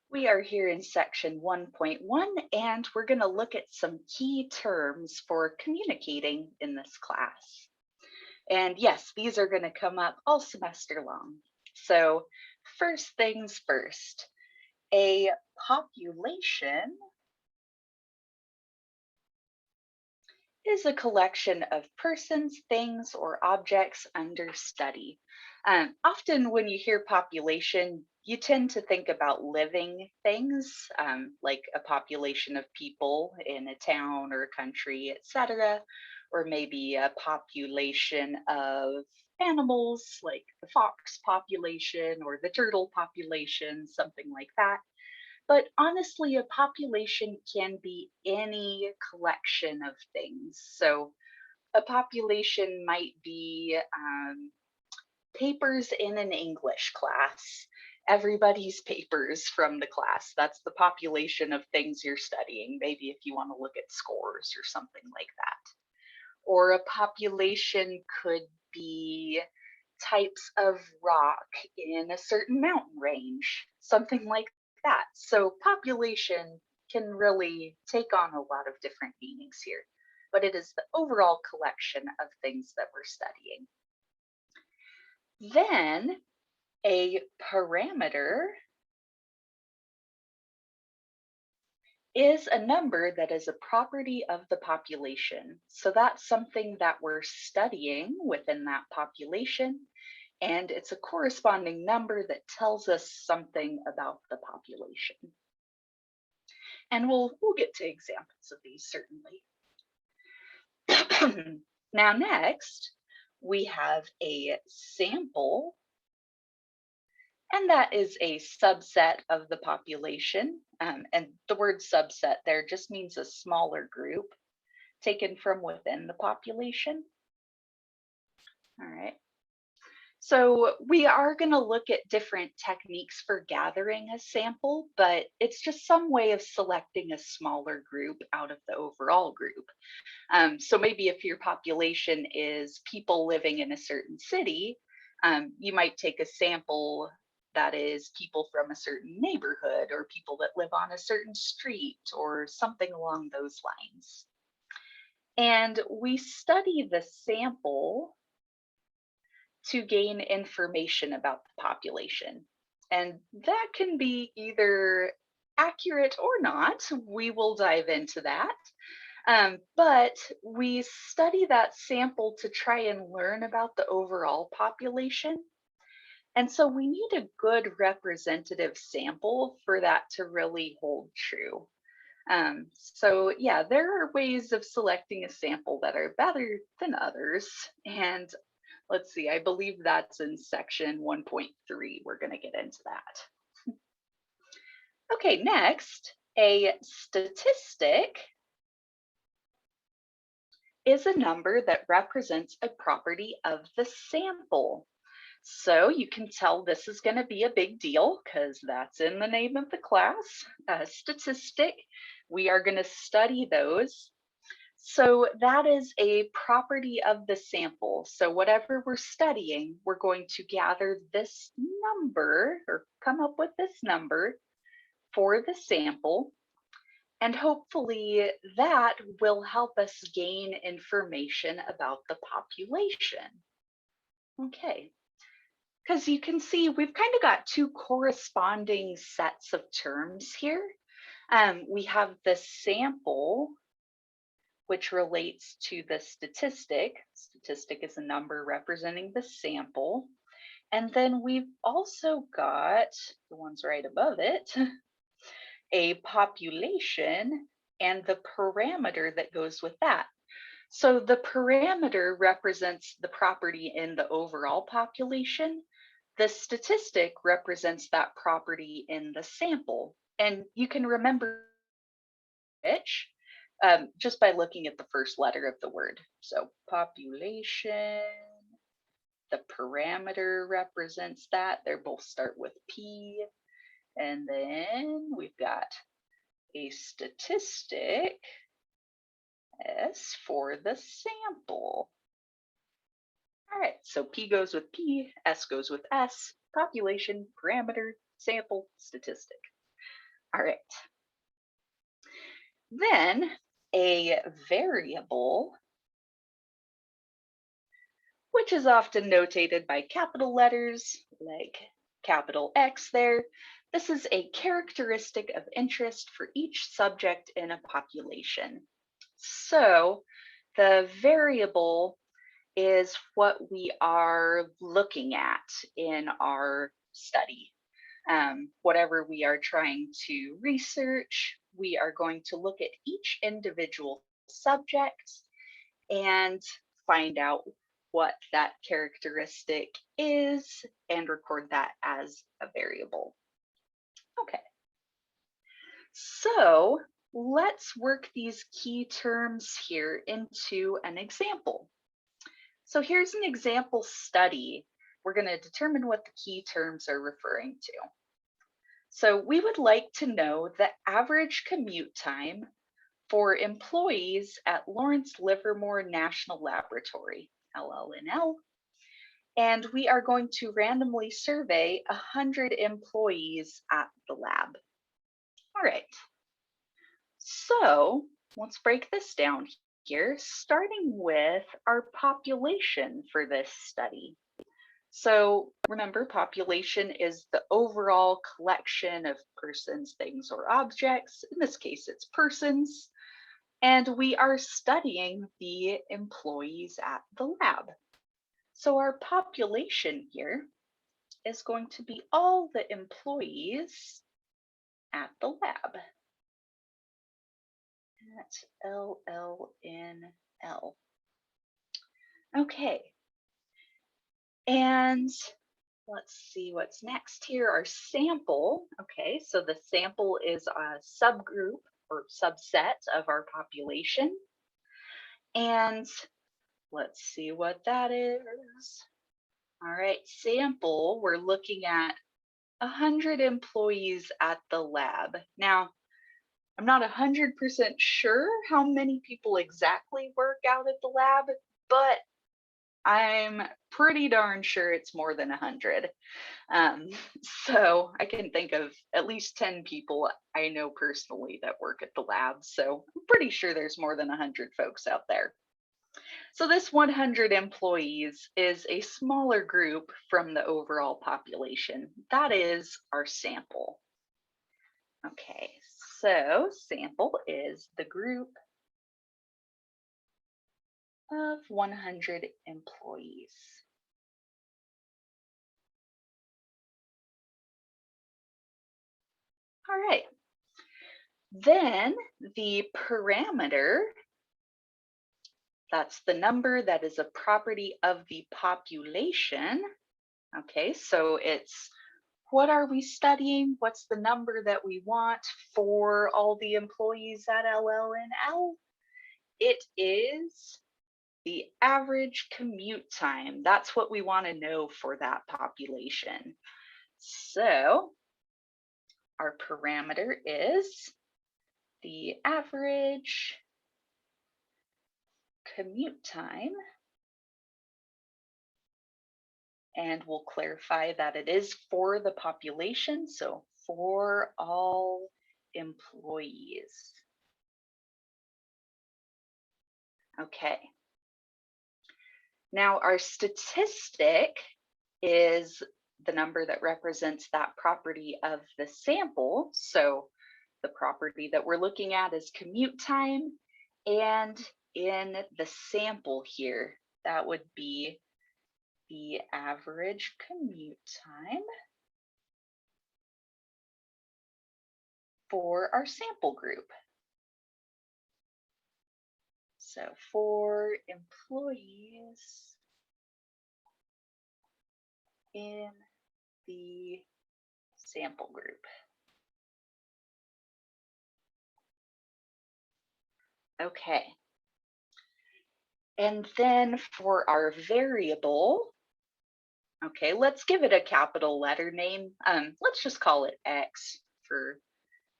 We are here in section 1.1, and we're going to look at some key terms for communicating in this class. And yes, these are going to come up all semester long. So, first things first, a population is a collection of persons, things, or objects under study. Often, when you hear population, you tend to think about living things, like a population of people in a town or a country, etc., or maybe a population of animals, like the fox population or the turtle population, something like that. But honestly, a population can be any collection of things. So a population might be papers in an English class, everybody's papers from the class. That's the population of things you're studying, maybe if you want to look at scores or something like that. Or a population could be types of rock in a certain mountain range, something like that. So population can really take on a lot of different meanings here, but it is the overall collection of things that we're studying. Then a parameter is a number that is a property of the population. So that's something that we're studying within that population, and it's a corresponding number that tells us something about the population. And we'll get to examples of these certainly. Now next, we have a sample, and that is a subset of the population. And the word subset there just means a smaller group taken from within the population. All right. So we are going to look at different techniques for gathering a sample, but it's just some way of selecting a smaller group out of the overall group. So maybe if your population is people living in a certain city, you might take a sample that is people from a certain neighborhood or people that live on a certain street or something along those lines. And we study the sample to gain information about the population. And that can be either accurate or not. We will dive into that. But we study that sample to try and learn about the overall population. And so we need a good representative sample for that to really hold true. So yeah, there are ways of selecting a sample that are better than others. And let's see, I believe that's in section 1.3. We're going to get into that. Okay, next, a statistic is a number that represents a property of the sample. So you can tell this is going to be a big deal because that's in the name of the class, statistic. We are going to study those. So that is a property of the sample. So whatever we're studying, we're going to gather this number or come up with this number for the sample. And hopefully that will help us gain information about the population. Okay, because you can see we've kind of got two corresponding sets of terms here. We have the sample, which relates to the statistic. Statistic is a number representing the sample. And then we've also got the ones right above it, a population and the parameter that goes with that. So the parameter represents the property in the overall population. The statistic represents that property in the sample. And you can remember which just by looking at the first letter of the word. So population, the parameter represents that. They both start with P. And then we've got a statistic, S, for the sample. All right, so P goes with P, S goes with S, population, parameter, sample, statistic. All right. Then a variable, which is often notated by capital letters like capital X there. This is a characteristic of interest for each subject in a population. So the variable is what we are looking at in our study. Whatever we are trying to research, we are going to look at each individual subject and find out what that characteristic is and record that as a variable. Okay, so let's work these key terms here into an example. So here's an example study. We're going to determine what the key terms are referring to. So we would like to know the average commute time for employees at Lawrence Livermore National Laboratory, LLNL, and we are going to randomly survey 100 employees at the lab. All right, so let's break this down here, starting with our population for this study. So remember, population is the overall collection of persons, things, or objects. In this case, it's persons. And we are studying the employees at the lab. So our population here is going to be all the employees at the lab. That's LLNL. Okay. And let's see what's next here. Our sample. Okay, so the sample is a subgroup or subset of our population. And let's see what that is. All right, sample, we're looking at 100 employees at the lab. Now, I'm not 100% sure how many people exactly work out at the lab, but I'm pretty darn sure it's more than 100. Um, so I can think of at least 10 people I know personally that work at the lab. So I'm pretty sure there's more than 100 folks out there. So this 100 employees is a smaller group from the overall population. That is our sample. Okay, so sample is the group of 100 employees. All right. Then the parameter, that's the number that is a property of the population. Okay, so it's what are we studying? What's the number that we want for all the employees at LLNL? It is the average commute time. That's what we want to know for that population. So our parameter is the average commute time. And we'll clarify that it is for the population, so for all employees. Okay. Now our statistic is the number that represents that property of the sample. So the property that we're looking at is commute time. And in the sample here, that would be the average commute time for our sample group. So for employees in the sample group. Okay. And then for our variable, okay, let's give it a capital letter name. Let's just call it X for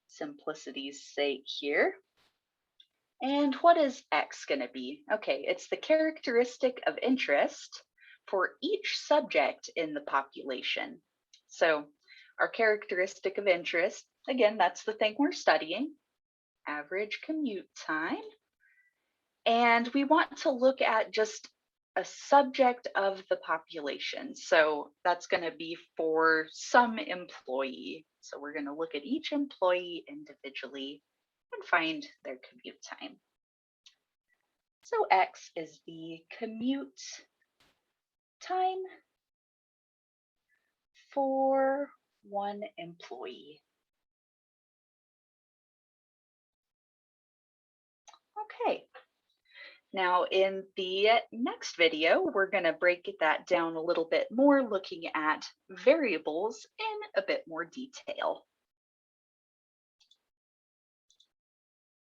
simplicity's sake here. And what is X going to be? Okay, it's the characteristic of interest for each subject in the population. So our characteristic of interest, Again, that's the thing we're studying, average commute time. And we want to look at just a subject of the population. So that's going to be for some employee. So we're going to look at each employee individually and find their commute time. So X is the commute time for one employee. Okay. Now in the next video, we're going to break that down a little bit more, looking at variables in a bit more detail.